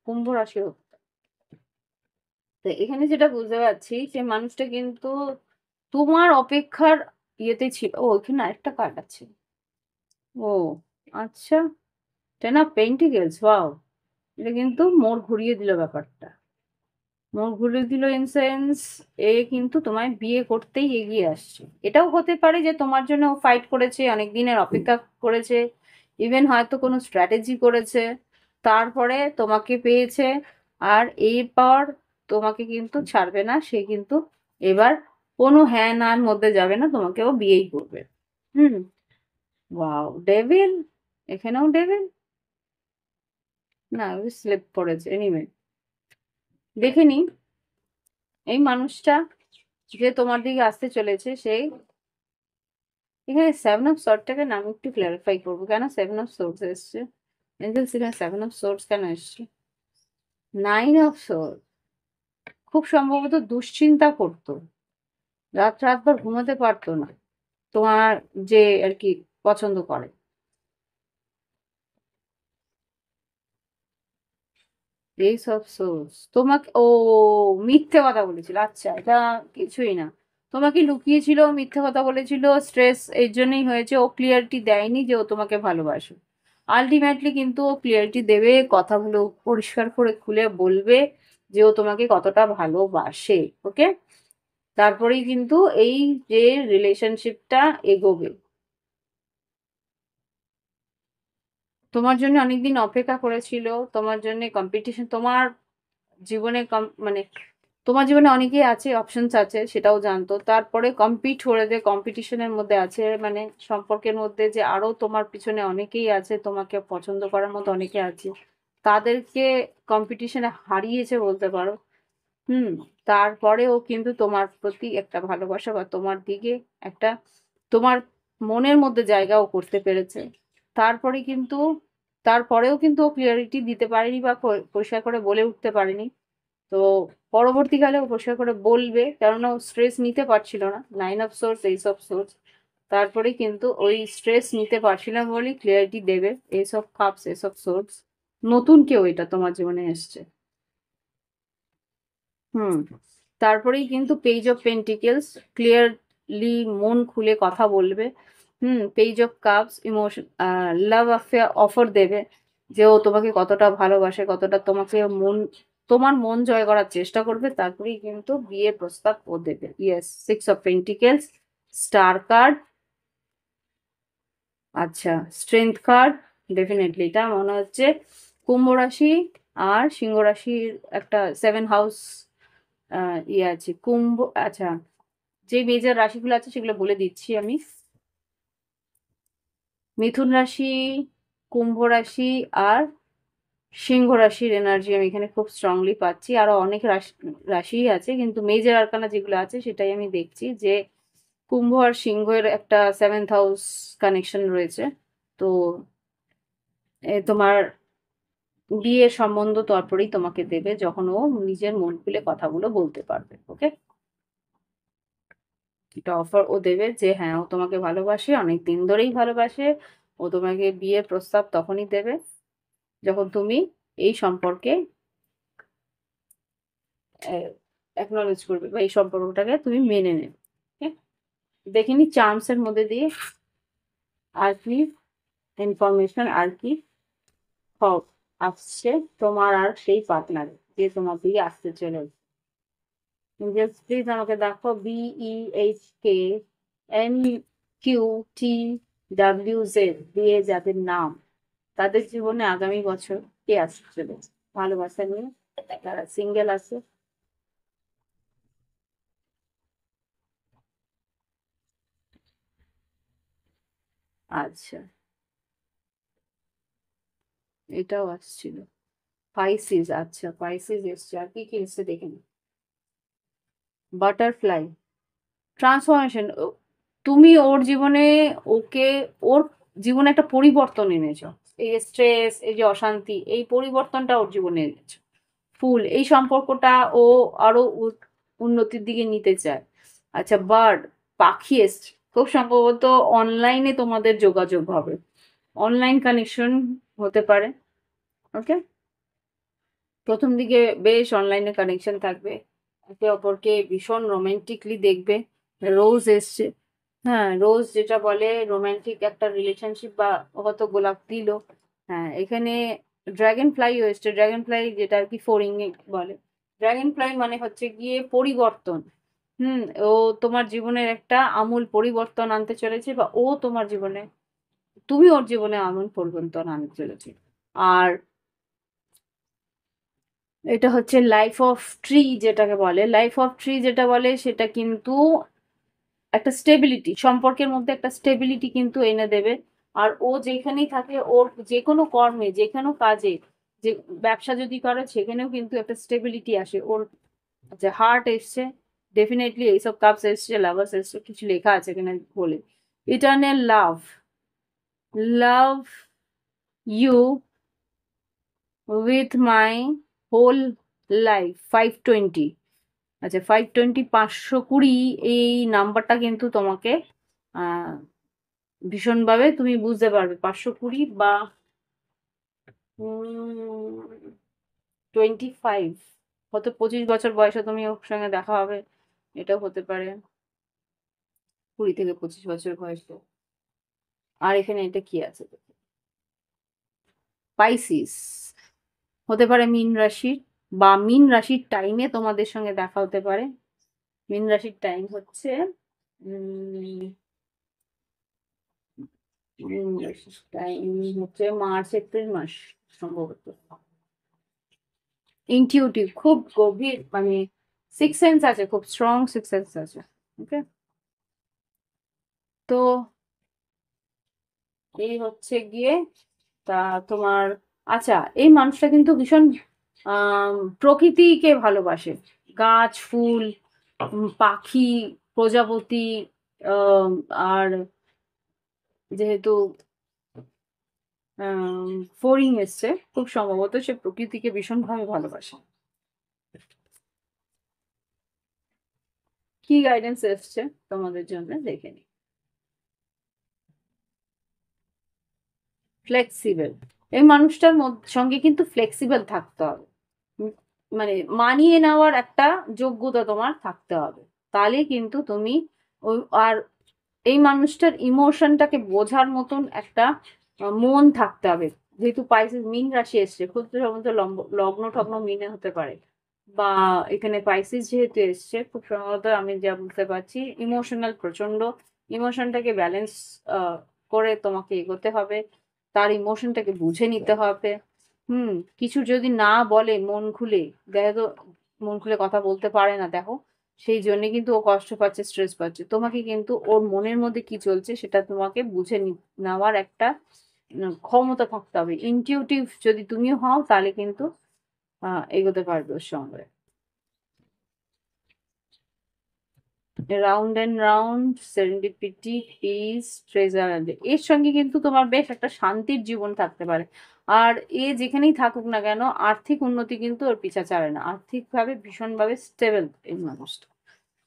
কুম্ভ রাশিও। তো এখানে যেটা বুঝতে পারছি, সে মানুষটা কিন্তু তোমার অপেক্ষার ইয়েতে ছিল। ও, এখানে আরেকটা কার্ড আছে। ও আচ্ছা, টেন অফ পেন্টিকেলস, ওয়াও। এটা কিন্তু মোড় ঘুরিয়ে দিল ব্যাপারটা। মোড় ঘুরিয়ে দিল ইন সেন্স, এ কিন্তু তোমায় বিয়ে করতেই এগিয়ে আসছে। এটাও হতে পারে যে তোমার জন্য ও ফাইট করেছে, অনেক দিনের অপেক্ষা করেছে, ইভেন হয়তো কোনো স্ট্র্যাটেজি করেছে, তারপরে তোমাকে পেয়েছে। আর এরপর তোমাকে কিন্তু ছাড়বে না সে, কিন্তু এবার কোনো হ্যাঁ নার মধ্যে যাবে না, তোমাকেও বিয়েই করবে। হুম। ওয়াও, ডেভিল, এখানেও ডেভিল। না, ওই স্লিপ পড়েছে। এনিওয়ে, দেখে নি এই মানুষটা যে তোমার দিকে আসতে চলেছে, সেই এখানে সেভেন অফ সোর্ডটাকে না আমি একটু ক্লারিফাই করবো, কেন সেভেন অফ সোর্ডস এসছে। এঞ্জেলস, এখানে সেভেন অফ সোর্ডস কেন এসছে? নাইন অফ সোর্ড, খুব সম্ভবত দুশ্চিন্তা করতো, রাত রাতভর ঘুমাতে পারতো না, তোমার যে আর কি পছন্দ করে। এইস অফ সোর্স, তোমাকে ও মিথ্যে কথা বলেছিল। আচ্ছা, এটা কিছুই না, তোমাকে লুকিয়েছিল, মিথ্যে কথা বলেছিল, স্ট্রেস এর জন্যই হয়েছে। ও ক্লিয়ারিটি দেয়নি যে ও তোমাকে ভালোবাসে। আলটিমেটলি কিন্তু ও ক্লিয়ারিটি দেবে, কথাগুলো পরিষ্কার করে খুলে বলবে যে ও তোমাকে কতটা ভালোবাসে। ওকে, তারপরেই কিন্তু এই যে রিলেশনশিপটা এগোবে। তোমার জন্য অনেকদিন অপেক্ষা করেছিল, তোমার জন্য কম্পিটিশন, তোমার জীবনে মানে তোমার জীবনে অনেকেই আছে, অপশনস আছে, সেটাও জানতো। তারপরে কম্পিট করে যে কম্পিটিশনের মধ্যে আছে, মানে সম্পর্কের মধ্যে যে আরো তোমার পিছনে অনেকেই আছে, তোমাকে পছন্দ করার মতো অনেকে আছে, তাদেরকে কম্পিটিশনে হারিয়েছে বলতে পারো। হুম। তারপরেও কিন্তু তোমার প্রতি একটা ভালোবাসা বা তোমার দিকে একটা, তোমার মনের মধ্যে জায়গাও করতে পেরেছে। তারপরে কিন্তু, তারপরেও কিন্তু ও ক্লিয়ারিটি দিতে পারেনি বা পরিষ্কার করে বলে উঠতে পারেনি। তো পরবর্তীকালে ও পরিষ্কার করে বলবে, কেননা ও স্ট্রেস নিতে পারছিল না। Nine of swords, ace of swords, তারপরে কিন্তু ওই স্ট্রেস নিতে পারছিল না বলেই ক্লিয়ারিটি দেবে। S of cups, S of swords, নতুন কেউ এটা তোমার জীবনে এসছে। হুম। তারপরেই কিন্তু পেজ অফ পেন্টিকেলস, ক্লিয়ারলি মন খুলে কথা বলবে। Page of cups, emotion, love affair offer দেবে, যে ও তোমাকে কতটা ভালোবাসে, কতটা তোমাকে তোমার মন জয় করার চেষ্টা করবে। তারপরেই কিন্তু বিয়ের প্রস্তাব ও দেবে। Yes, six of pentacles, star card, আচ্ছা, স্ট্রেংথ কার্ড। ডেফিনেটলি এটা মনে হচ্ছে কুম্ভ রাশি আর সিংহ রাশির একটা সেভেন হাউস ইয়ে আছে কুম্ভ। আচ্ছা, যে মেজর রাশিগুলো আছে সেগুলো বলে দিচ্ছি আমি। মিথুন রাশি, কুম্ভ রাশি আর সিংহ রাশির এনার্জি আমি এখানে খুব স্ট্রংলি পাচ্ছি। আরো অনেক রাশি রাশি আছে, কিন্তু মেজর আরকানা যেগুলো আছে সেটাই আমি দেখছি, যে কুম্ভ আর সিংহের একটা সেভেন্থ হাউস কানেকশন রয়েছে। তো তোমার বিয়ের সম্বন্ধ তারপরেই তোমাকে দেবে, যখন ও নিজের মন খুলে কথাগুলো বলতে পারবে। ওকে, এটা অফার ও দেবে যে হ্যাঁ, ও তোমাকে ভালোবাসে, অনেক দিন ধরেই ভালোবাসে। ও তোমাকে বিয়ের প্রস্তাব তখনই দেবে যখন তুমি এই সম্পর্কে অ্যাকনলেজ করবে, বা এই সম্পর্কটাকে তুমি মেনে নেবে। দেখিনি চার্মস এর মধ্যে দিয়ে আর কি ইনফরমেশন, আর কি আসছে তোমার আর সেই পার্টনার যে তোমার দিকে আসতে চলেছে। জাস্ট প্লিজ আমাকে দেখো, BEHKNQTWZ দিয়ে যাদের নাম, তাদের জীবনে আগামী বছর কে আসতে চলেছে ভালোবাসা নিয়ে, তারা সিঙ্গেল আছে। আচ্ছা, এটাও আসছিল। পাইসিস, আচ্ছা পাইসিস এসছে, আর কি কি এসছে দেখে নি। Butterfly, transformation. তুমি ওর জীবনে, ওকে, ওর জীবনে একটা পরিবর্তন এনেছো। এই স্ট্রেস, এই যে অশান্তি, এই পরিবর্তনটা ওর জীবনে এনেছো। ফুল, এই সম্পর্কটা ও আরো উন্নতির দিকে নিতে চায়। আচ্ছা, বার্ড, পাখি এসছে, খুব সম্ভবত অনলাইনে তোমাদের যোগাযোগ হবে, অনলাইন কানেকশন হতে পারে। ওকে, প্রথম দিকে বেশ অনলাইনে কানেকশন থাকবে, একে অপরকে ভীষণ রোমান্টিকলি দেখবে। রোজ এসছে, হ্যাঁ রোজ যেটা বলে রোমান্টিক একটা রিলেশনশিপ, বা হয়তো গোলাপ দিল। হ্যাঁ, এখানে ড্রাগন ফ্লাইও এসছে, ড্রাগন ফ্লাই যেটা আর কি ফোরিং বলে। ড্রাগন ফ্লাই মানে হচ্ছে গিয়ে পরিবর্তন। হুম, ও তোমার জীবনের একটা আমূল পরিবর্তন আনতে চলেছে, বা ও তোমার জীবনে, তুমি ওর জীবনে আমূল পরিবর্তন আনতে চলেছে। আর এটা হচ্ছে লাইফ অফ ট্রি যেটাকে বলে, লাইফ অফ ট্রি যেটা বলে সেটা কিন্তু একটা স্টেবিলিটি, সম্পর্কের মধ্যে একটা স্টেবিলিটি কিন্তু এনে দেবে। আর ও যেখানেই থাকে, ওর যে কোনো কর্মে, যে কোনো কাজে, যে ব্যবসা যদি করে সেখানেও কিন্তু একটা স্টেবিলিটি আসে ওর। যে হার্ট এসছে, ডেফিনেটলি এইসব কাপস এসছে, লাভার্স এসছে, কিছু লেখা আছে এখানে বলে। Eternal love, love you with my whole life, 520। আচ্ছা, 520, 520, এই নাম্বারটা কিন্তু তোমাকে আহ ভীষণভাবে তুমি বুঝতে পারবে। 520 বা 25, হয়তো 25 বছর বয়সে তুমি ওর সঙ্গে দেখা হবে, এটাও হতে পারে। 20 থেকে 25 বছর বয়সে। আর এখানে এটা কি আছে, পাইসিস, হতে পারে মীন রাশির, বা মীন রাশির টাইমে তোমাদের সঙ্গে দেখা হতে পারে। মীন রাশির টাইম হচ্ছে টাইম হচ্ছে মার্চ এপ্রিল মাস সম্ভবত। ইনটিউটিভ, খুব গভীর, মানে সিক্স সেন্স আছে, খুব স্ট্রং সিক্স সেন্স আছে। ওকে, তো এই হচ্ছে গিয়ে তা তোমার। আচ্ছা, এই মানুষটা কিন্তু ভীষণ প্রকৃতিকে ভালোবাসে, গাছ, ফুল, পাখি, প্রজাপতি, আম, আর যেহেতু ফড়িং এসছে, খুব সম্ভবত সে প্রকৃতিকে ভীষণভাবে ভালোবাসে। কি গাইডেন্স এসছে তোমাদের জন্য দেখে নি। ফ্লেক্সিবল, এই মানুষটার সঙ্গে কিন্তু ফ্লেক্সিবল থাকতে হবে। উম, মানে মানিয়ে নেওয়ার একটা যোগ্যতা তোমার থাকতে হবে, তাহলে কিন্তু তুমি ওই, আর এই মানুষটার ইমোশনটাকে বোঝার মতন একটা মন থাকতে হবে। যেহেতু পাইসেস মীন রাশি এসছে, খুব সম্ভবত লগ্ন টগ্ন মিনে হতে পারে, বা এখানে পাইসেস যেহেতু এসছে, খুব সম্ভবত আমি যা বুঝতে পারছি ইমোশনাল, প্রচন্ড ইমোশনটাকে ব্যালেন্স করে তোমাকে এগোতে হবে, তার ইমোশনটাকে বুঝে নিতে হবে। হুম, কিছু যদি না বলে মন খুলে, দেখো তো, মন খুলে কথা বলতে পারে না, দেখো, সেই জন্য কিন্তু ও কষ্ট পাচ্ছে, স্ট্রেস পাচ্ছে। তোমাকে কিন্তু ওর মনের মধ্যে কি চলছে সেটা তোমাকে বুঝে নেওয়ার একটা ক্ষমতা থাকতে হবে। ইনটিউটিভ যদি তুমিও হও, তাহলে কিন্তু এগোতে পারবে ওর সঙ্গে। Round and round, serendipity, peace, treasure, এর সঙ্গে কিন্তু তোমার বেশ একটা শান্তির জীবন থাকতে পারে। আর এ যেখানেই থাকুক না কেন, আর্থিক উন্নতি কিন্তু ওর পিছা ছাড়ে না, আর্থিকভাবে ভীষণভাবে স্টেবল এই মানুষটা।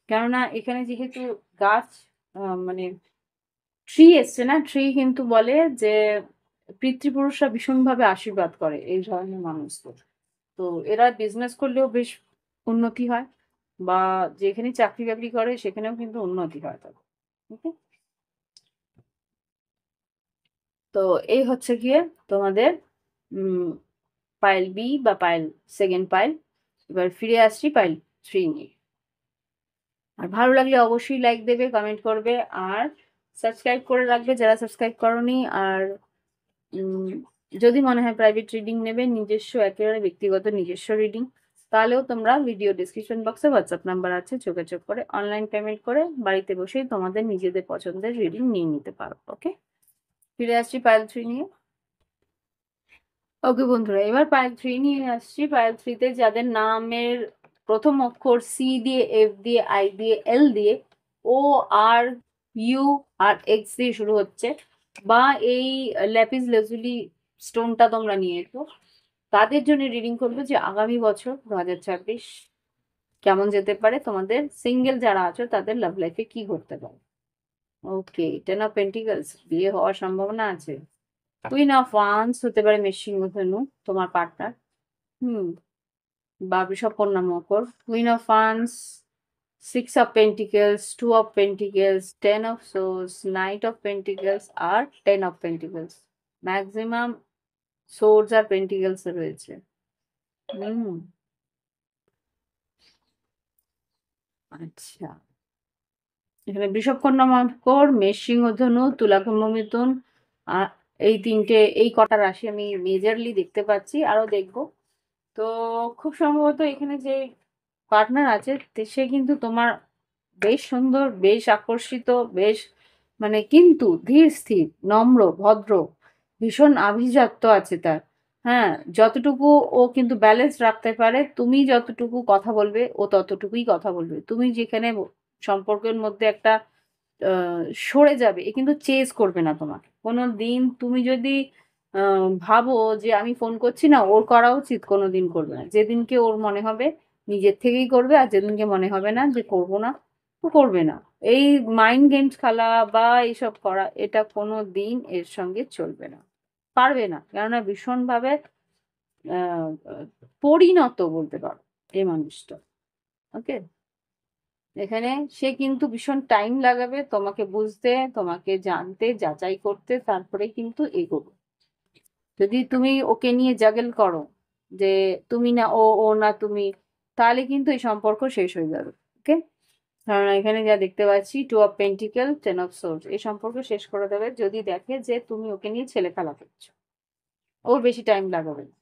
কেননা এখানে যেহেতু গাছ, মানে ট্রি এসছে না, ট্রি কিন্তু বলে যে পিতৃপুরুষরা ভীষণভাবে আশীর্বাদ করে এই ধরনের মানুষদের। তো এরা বিজনেস করলেও বেশ উন্নতি হয়, বা যেখানে চাকরি বাকরি করে সেখানেও কিন্তু উন্নতি হয় তাদের। ওকে, তো এই হচ্ছে গিয়ে তোমাদের উম পাইল বি বা পাইল, সেকেন্ড পাইল। এবার ফিরে আসছি পাইল থ্রি নিয়ে। আর ভালো লাগলে অবশ্যই লাইক দেবে, কমেন্ট করবে, আর সাবস্ক্রাইব করে রাখবে যারা সাবস্ক্রাইব করনি। আর উম, যদি মনে হয় প্রাইভেট রিডিং নেবে, নিজস্ব একেবারে ব্যক্তিগত নিজস্ব রিডিং, তাহলেও তোমরা ভিডিও ডিসক্রিপশন বক্সে হোয়াটসঅ্যাপ নাম্বার আছে, যোগাযোগ করে অনলাইন পেমেন্ট করে বাড়িতে বসেই তোমাদের নিজেদের পছন্দের রিডিং নিয়ে নিতে পারো। ওকে, ফিরে আসছি পাইল থ্রি নিয়ে। ওকে বন্ধুরা, এবার পাইল 3 নিয়ে আসছি। পাইল 3 তে যাদের নামের প্রথম অক্ষর সি দিয়ে, এফ দিয়ে, আই দিয়ে, এল দিয়ে, ও আর ইউ আর এক্স দিয়ে শুরু হচ্ছে, বা এই ল্যাপিস লেজুলি স্টোনটা তোমরা নিয়েছো, তাদের জন্য রিডিং করবো যে আগামী বছর 2026 কেমন যেতে পারে, তোমাদের সিঙ্গেল যারা আছো তাদের লাভ লাইফে কি ঘটতে পারে। ওকে, টেন অফ পেন্টিকলস, বিয়ে হওয়ার সম্ভাবনা আছে। কুইন অফ ওয়ান্স হতে পারে মেষশিঙ্গ তোমার পার্টনার। হুম, বা বৃষভ কন্যা মকর। Queen of wands, six of pentacles, two of pentacles, ten of swords, knight of pentacles আর ten of pentacles. Maximum swords আর পেন্টিকলস রয়েছে। হুম, আচ্ছা, এখানে বৃষভ কন্যা মকর, মেষ সিংহ ধনু, তুলা কুম্ভ মিথুন, আর এই তিনটে, এই কটা রাশি আমি মেজরলি দেখতে পাচ্ছি, আরো দেখবো। তো খুব সম্ভবত এখানে যে পার্টনার আছে সে কিন্তু তোমার বেশ সুন্দর, বেশ আকর্ষিত, বেশ মানে কিন্তু ধীর স্থির, নম্র, ভদ্র, ভীষণ আভিজাত্য আছে তার। হ্যাঁ, যতটুকু ও কিন্তু ব্যালেন্স রাখতে পারে, তুমি যতটুকু কথা বলবে ও ততটুকুই কথা বলবে। তুমি যেখানে সম্পর্কের মধ্যে একটা সরে যাবে, এ কিন্তু চেজ করবে না তোমাকে কোনো দিন। তুমি যদি ভাবো যে আমি ফোন করছি না, ওর করা উচিত, কোনো দিন করবে না। যেদিনকে ওর মনে হবে নিজের থেকেই করবে, আর যেদিনকে মনে হবে না যে করবো না, তো করবে না। এই মাইন্ড গেমস খেলা বা এইসব করা, এটা কোনো দিন এর সঙ্গে চলবে না, পারবে না। কেননা ভীষণভাবে আহ পরিণত বলতে পারো এই মানুষটা। ওকে, এখানে সে কিন্তু ভীষণ টাইম লাগাবে তোমাকে বুঝতে, তোমাকে জানতে, যাচাই করতে, তারপরে কিন্তু এগোবে। যদি তুমি ওকে নিয়ে জাগেল করো যে তুমি না ও, ও না তুমি, তাহলে কিন্তু এই সম্পর্ক শেষ হয়ে যাবে। ওকে, কারণ এখানে যা দেখতে পাচ্ছি, two of pentacle, ten of swords, এই সম্পর্ক শেষ করে দেবে যদি দেখে যে তুমি ওকে নিয়ে ছেলে খেলা করছো। ওর বেশি টাইম লাগাবে না।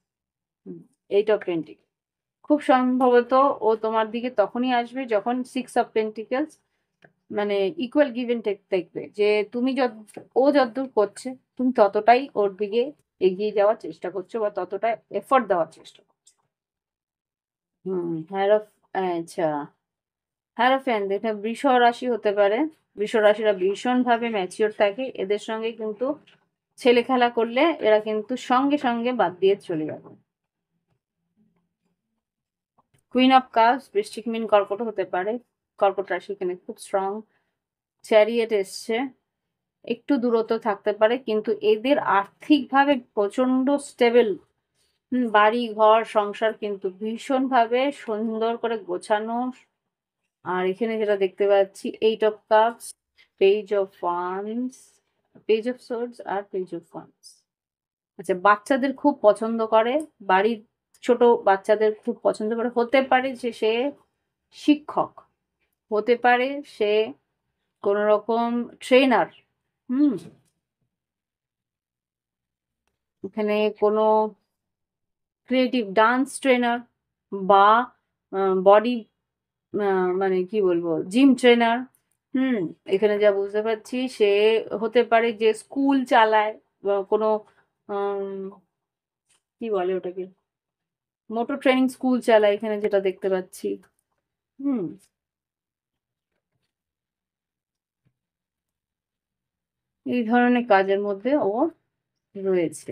এইট অফ পেন্টিকেল, খুব সম্ভবত ও তোমার দিকে তখনই আসবে যখন সিক্স অফ পেন্টিকেলস, মানে ইকুয়াল গিভ এন্ড টেক দেখবে, যে তুমি যত, ও যতদূর করছে তুমি ততটাই ওর দিকে এগিয়ে যাওয়ার চেষ্টা করছো, বা ততটা এফোর্ট দেওয়ার চেষ্টা করছো। হ্যারো, আচ্ছা, হ্যারোফ্যান্ট, এটা বৃষ রাশি হতে পারে। বৃষ রাশিরা ভীষণ ভাবে ম্যাচিওর থাকে, এদের সঙ্গে কিন্তু ছেলে খেলা করলে এরা কিন্তু সঙ্গে সঙ্গে বাদ দিয়ে চলে যাবে। কুইন অফ কাপস, বৃশ্চিক মিন কর্কট হতে পারে। কর্কট রাশি এখানে খুব স্ট্রং। চ্যারিয়েট এসছে, একটু দূরত্ব থাকতে পারে, কিন্তু এদের আর্থিকভাবে প্রচন্ড স্টেবল। বাড়ি ঘর সংসার কিন্তু ভীষণভাবে সুন্দর করে গোছানো। আর এখানে যেটা দেখতে পাচ্ছি, eight of cups, page of wands, page of swords আর পেজ অফ ওয়ান্স। আচ্ছা, বাচ্চাদের খুব পছন্দ করে, বাড়ির ছোট বাচ্চাদের খুব পছন্দ করে। হতে পারে যে সে শিক্ষক, হতে পারে সে কোন রকম ট্রেনার। হুম, এখানে কোনো ক্রিয়েটিভ ডান্স ট্রেনার, বা বডি, মানে কি বলবো, জিম ট্রেনার। হুম, এখানে যা বুঝতে পারছি সে হতে পারে যে স্কুল চালায়, বা কোনো উম, কি বলে ওটাকে, মোটর ট্রেনিং স্কুল চালায়, এখানে যেটা দেখতে পাচ্ছি। হুম, এই ধরনের কাজের মধ্যে ও রয়েছে।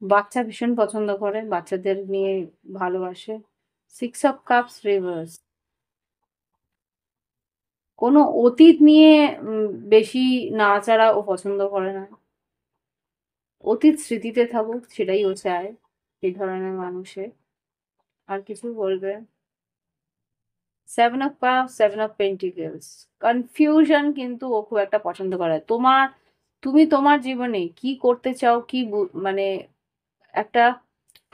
বাচ্চা ভীষণ পছন্দ করে, বাচ্চাদের নিয়ে ভালোবাসে। সিক্স অফ কাপস রিভার্স, কোনো অতীত নিয়ে বেশি নাড়াচাড়া ও পছন্দ করে না। অতীত স্মৃতিতে থাকুক, সেটাই ও চায় এই ধরনের মানুষের। আর কিছু বলবে? Seven of cups, seven of pentacles, confusion কিন্তু ও খুব একটা পছন্দ করে। তুমি তোমার জীবনে কি করতে চাও, কি মানে একটা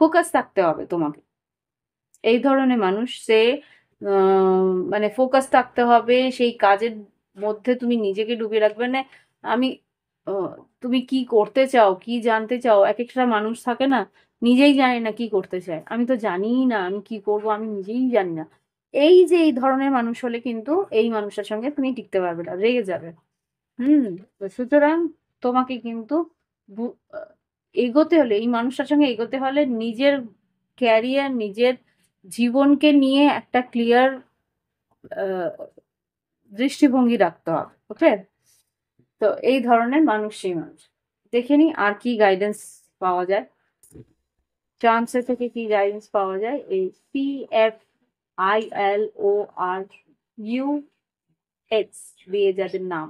ফোকাস থাকতে হবে তোমাকে। এই ধরনের মানুষ সে, মানে ফোকাস থাকতে হবে সেই কাজের মধ্যে, তুমি নিজেকে ডুবিয়ে রাখবে না। আমি আহ, তুমি কি করতে চাও, কি জানতে চাও, এক একটা মানুষ থাকে না, নিজেই জানে না কি করতে চায়, আমি তো জানিই না আমি কি করব, আমি নিজেই জানি না। এই যে এই ধরনের মানুষ হলে কিন্তু এই মানুষের সঙ্গে তুমি টিকতে পারবে না, রেগে যাবে। হুম, তো সুতরাং তোমাকে কিন্তু এগোতে হলে, এই মানুষটার সঙ্গে এগোতে হলে নিজের ক্যারিয়ার, নিজের জীবনকে নিয়ে একটা ক্লিয়ার দৃষ্টিভঙ্গি রাখতে হবে। ওকে, তো এই ধরনের মানুষ সেই মানুষ। দেখে নি আর কি গাইডেন্স পাওয়া যায়, চান্সের থেকে কি গাইডেন্স পাওয়া যায়। এই PFILORUX দিয়ে যাদের নাম,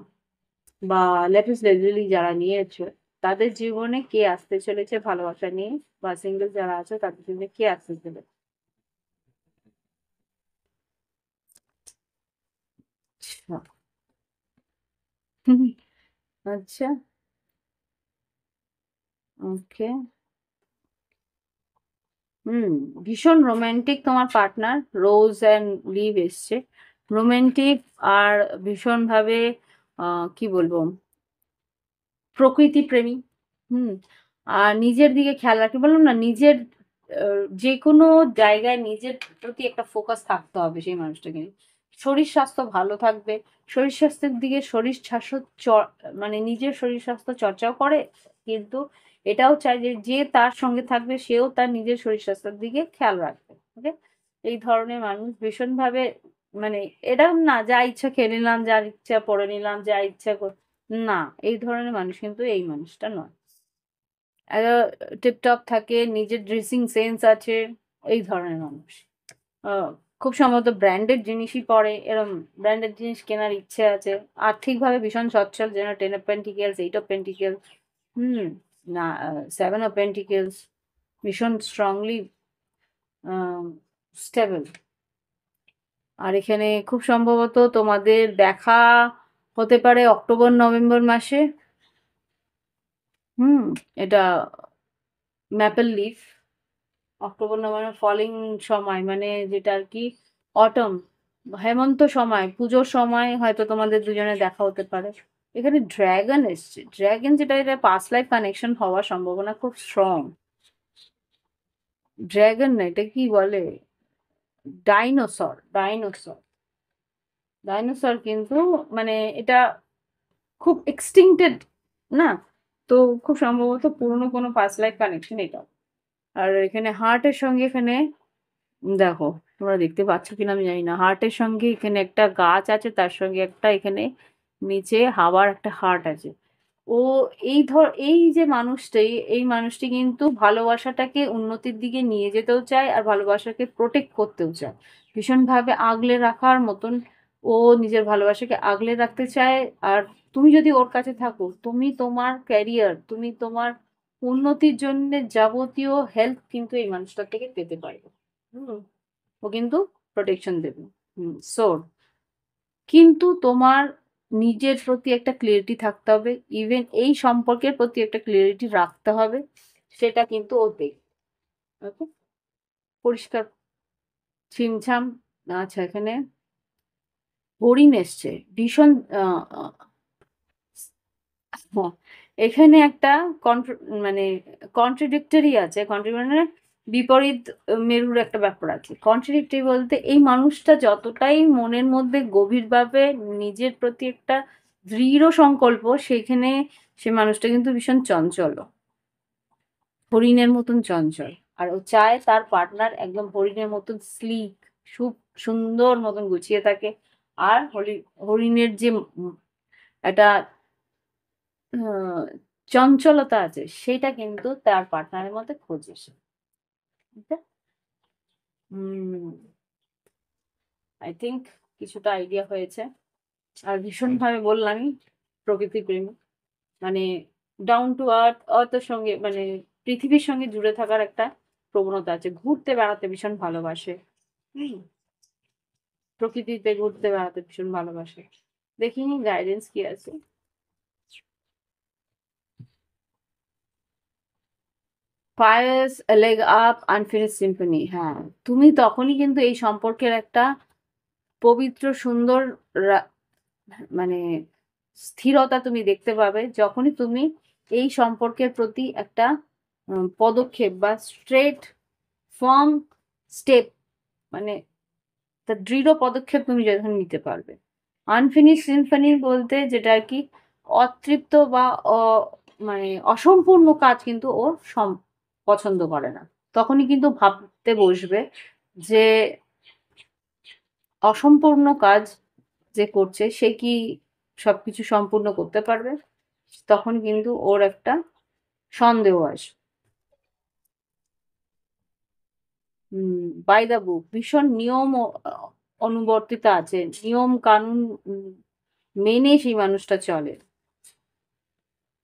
বা ল্যাপিস লেজুলি যারা নিয়েছে, তাদের জীবনে কে আসতে চলেছে ভালোবাসা নিয়ে, বা সিঙ্গেল যারা আছে তাদের জীবনে কে আসতে চলেছে। আচ্ছা। আচ্ছা, ওকে। ভীষণ রোমান্টিক তোমার পার্টনার, রোজ অ্যান্ড লিভ এসছে। রোমান্টিক আর ভীষণভাবে কি বলবো, প্রকৃতি প্রেমী। হুম আর নিজের দিকে খেয়াল রাখি, বললাম না, নিজের যে কোনো জায়গায় নিজের প্রতি একটা ফোকাস থাকতে হবে সেই মানুষটাকে নিয়ে। শরীর স্বাস্থ্য ভালো থাকবে, শরীর স্বাস্থ্যের দিকে শরীর স্বাস্থ্য মানে নিজের শরীর স্বাস্থ্য চর্চাও করে, কিন্তু এটাও চায় যে যে তার সঙ্গে থাকবে সেও তার নিজের শরীর স্বাস্থ্যের দিকে খেয়াল রাখবে। ওকে, এই ধরনের মানুষ ভীষণভাবে, মানে এরকম না যা ইচ্ছা খেয়ে নিলাম, যার ইচ্ছা পড়ে নিলাম, যা ইচ্ছা না, এই ধরনের মানুষ কিন্তু এই মানুষটা নয়। টিপটপ থাকে, নিজের ড্রেসিং সেন্স আছে, এই ধরনের মানুষ। খুব সম্ভবত ব্র্যান্ডেড জিনিসই পরে, এরকম ব্র্যান্ডেড জিনিস কেনার ইচ্ছে আছে, আর্থিকভাবে ভীষণ সচ্ছল, যেন 10 অফ পেন্টিকেলস, 8 অফ পেন্টিকেলস, হুম না 7 অফ পেন্টিকেলস, ভীষণ স্ট্রংলি স্টেবল। আর এখানে খুব সম্ভবত তোমাদের দেখা হতে পারে অক্টোবর নভেম্বর মাসে। এটা maple leaf, October November falling সময়, মানে যেটা আর কি অটম, হেমন্ত সময়, পুজোর সময় হয়তো তোমাদের দুজনে দেখা হতে পারে। এখানে ড্র্যাগন এসছে, ড্র্যাগন যেটা, এটা পাস্ট লাইফ কানেকশন হওয়ার সম্ভাবনা খুব স্ট্রং। ড্র্যাগন না, এটা কি বলে, ডাইনোসর। ডাইনোসর, ডাইনোসর কিন্তু, মানে এটা খুব এক্সটিংক্টেড না, তো খুব সম্ভবত পুরনো কোনো পাস্ট লাইফ কানেকশন এটা। আর এখানে হার্টের সঙ্গে, এখানে দেখো তোমরা দেখতে পাচ্ছ কিনা আমি জানি না, হার্টের সঙ্গে এখানে একটা গাছ আছে, তার সঙ্গে একটা এখানে নিচে হাওয়ার একটা হার্ট আছে। ও এই যে মানুষটাই, এই মানুষটি কিন্তু ভালোবাসাটাকে উন্নতির দিকে নিয়ে যেতেও চায়, আর ভালোবাসাকে প্রোটেক্ট করতেও চায়, ভীষণভাবে আগলে রাখার মতন ও নিজের ভালোবাসাকে আগলে রাখতে চায়। আর তুমি যদি ওর কাছে থাকো, তুমি তোমার ক্যারিয়ার, তুমি তোমার উন্নতির জন্য যাবতীয় হেল্প কিন্তু এই মানুষটার থেকে পেতে পারবে। হুম ও কিন্তু প্রোটেকশন দেবে। সোর, কিন্তু তোমার নিজের প্রতি একটা ক্লিয়ারিটি থাকতে হবে, ইভেন এই সম্পর্কের প্রতি একটা ক্লিয়ারিটি রাখতে হবে, সেটা কিন্তু ও দেখবে। ওকে, পরিষ্কার ছিমছাম। আচ্ছা, এখানে হরিণ এসছে, ভীষণ হ্যাঁ, এখানে একটা মানে কন্ট্রাডিক্টরি আছে, মানে বিপরীত মেরুর একটা ব্যাপার আছে। কন্ট্রাডিক্টরি বলতে, এই মানুষটা যতটাই মনের মধ্যে গভীরভাবে নিজের প্রতি একটা দৃঢ় সংকল্প, সেখানে সে মানুষটা কিন্তু ভীষণ চঞ্চল, হরিণের মতন চঞ্চল। আর ও চায় তার পার্টনার একদম হরিণের মতন স্লিক, খুব সুন্দর মতন গুছিয়ে থাকে। আর হরিণের যে একটা আহ, চঞ্চলতা আছে, সেটা কিন্তু তার পার্টনারের মধ্যে খোঁজে সে। আই থিঙ্ক কিছুটা আইডিয়া হয়েছে। আর ভীষণভাবে বললামই প্রকৃতি প্রেমী, মানে ডাউন টু আর্থ, আর্থের সঙ্গে, মানে পৃথিবীর সঙ্গে জুড়ে থাকার একটা প্রবণতা আছে, ঘুরতে বেড়াতে ভীষণ ভালোবাসে। হুম প্রকৃতিতে ঘুরতে বেড়াতে ভীষণ ভালোবাসে। দেখিনি গাইডেন্স কি আছে। Fires leg up unfinished Symphony, হ্যাঁ, তুমি তখনই কিন্তু এই সম্পর্কের একটা পবিত্র সুন্দর মানে স্থিরতা তুমি দেখতে পাবে, যখনই তুমি এই সম্পর্কের প্রতি একটা পদক্ষেপ বা স্ট্রেট ফার্ম স্টেপ, মানে দৃঢ় পদক্ষেপ তুমি যখন নিতে পারবে। আনফিনিশ সিম্ফনি বলতে যেটা আর কি, অতৃপ্ত বা মানে অসম্পূর্ণ কাজ কিন্তু ও পছন্দ করে না। তখনই কিন্তু ভাবতে বসবে যে অসম্পূর্ণ কাজ যে করছে সে কি সবকিছু সম্পূর্ণ করতে পারবে? তখন কিন্তু ওর একটা সন্দেহ আসবে। বাই দ্য বুক ভীষণ নিয়ম অনুবর্তিতা আছে। নিয়ম কানুন মেনে সেই মানুষটা চলে।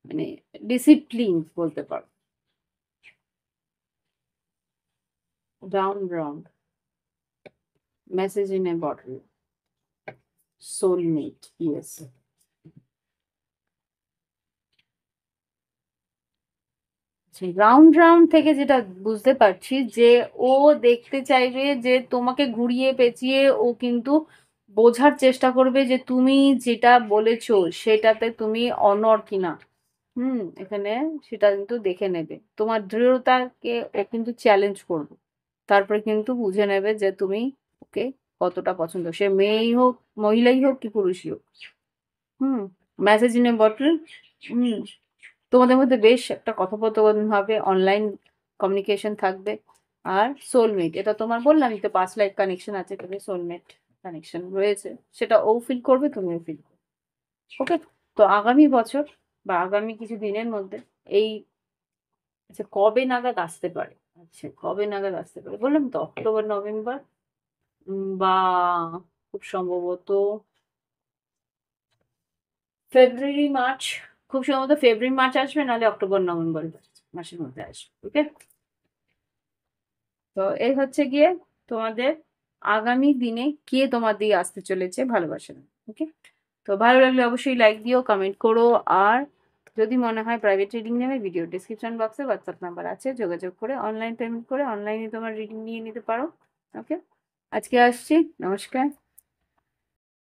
মানে ডিসিপ্লিন বলতে পারো। Round round message in a bottle soulmate yes. Round round থেকে যেটা বুঝতে পারছি যে ও দেখতে চাইবে যে তোমাকে ঘুরিয়ে পেঁচিয়ে ও কিন্তু বোঝার চেষ্টা করবে যে তুমি যেটা বলেছো সেটাতে তুমি অনড় কিনা। এখানে সেটা কিন্তু দেখে নেবে তোমার দৃঢ়তাকে ও কিন্তু চ্যালেঞ্জ করবে। তারপরে কিন্তু বুঝে নেবে যে তুমি ওকে কতটা পছন্দ, সে মেয়েই হোক মহিলাই হোক কি পুরুষই হোক। হুম মেসেজ ইন এ বটল। হুম তোমাদের মধ্যে বেশ একটা কথোপকথন হবে, অনলাইন কমিউনিকেশন থাকবে। আর সোলমেট এটা তোমার বললামই তো, পাস্ট লাইফ কানেকশন আছে, তুমি সোলমেট কানেকশন রয়েছে, সেটা ও ফিল করবে তুমিও ফিল করবে। ওকে। তো আগামী বছর বা আগামী কিছু দিনের মধ্যে এই আচ্ছা কবে নাগাদ আসতে পারে? আচ্ছা কবে নাগাদ আসতে পারে বললাম তো, অক্টোবর নভেম্বর বা খুব সম্ভবত ফেব্রুয়ারি মার্চ। খুব সম্ভবত ফেব্রুয়ারি মার্চ আসবে, নাহলে অক্টোবর নভেম্বর মাসের মধ্যে আসবে। ওকে। তো এই হচ্ছে গিয়ে তোমাদের আগামী দিনে কে তোমার দিকে আসতে চলেছে ভালোবাসা। ওকে। তো ভালো লাগলে অবশ্যই লাইক দিও, কমেন্ট করো। আর যদি মনে হয় প্রাইভেট রিডিং নেবে, ভিডিও ডিসক্রিপশন বক্সে হোয়াটসঅ্যাপ নাম্বার আছে, যোগাযোগ করে অনলাইন পেমেন্ট করে অনলাইনে তোমার রিডিং নিয়ে নিতে পারো। ওকে। আজকে আসছি, নমস্কার।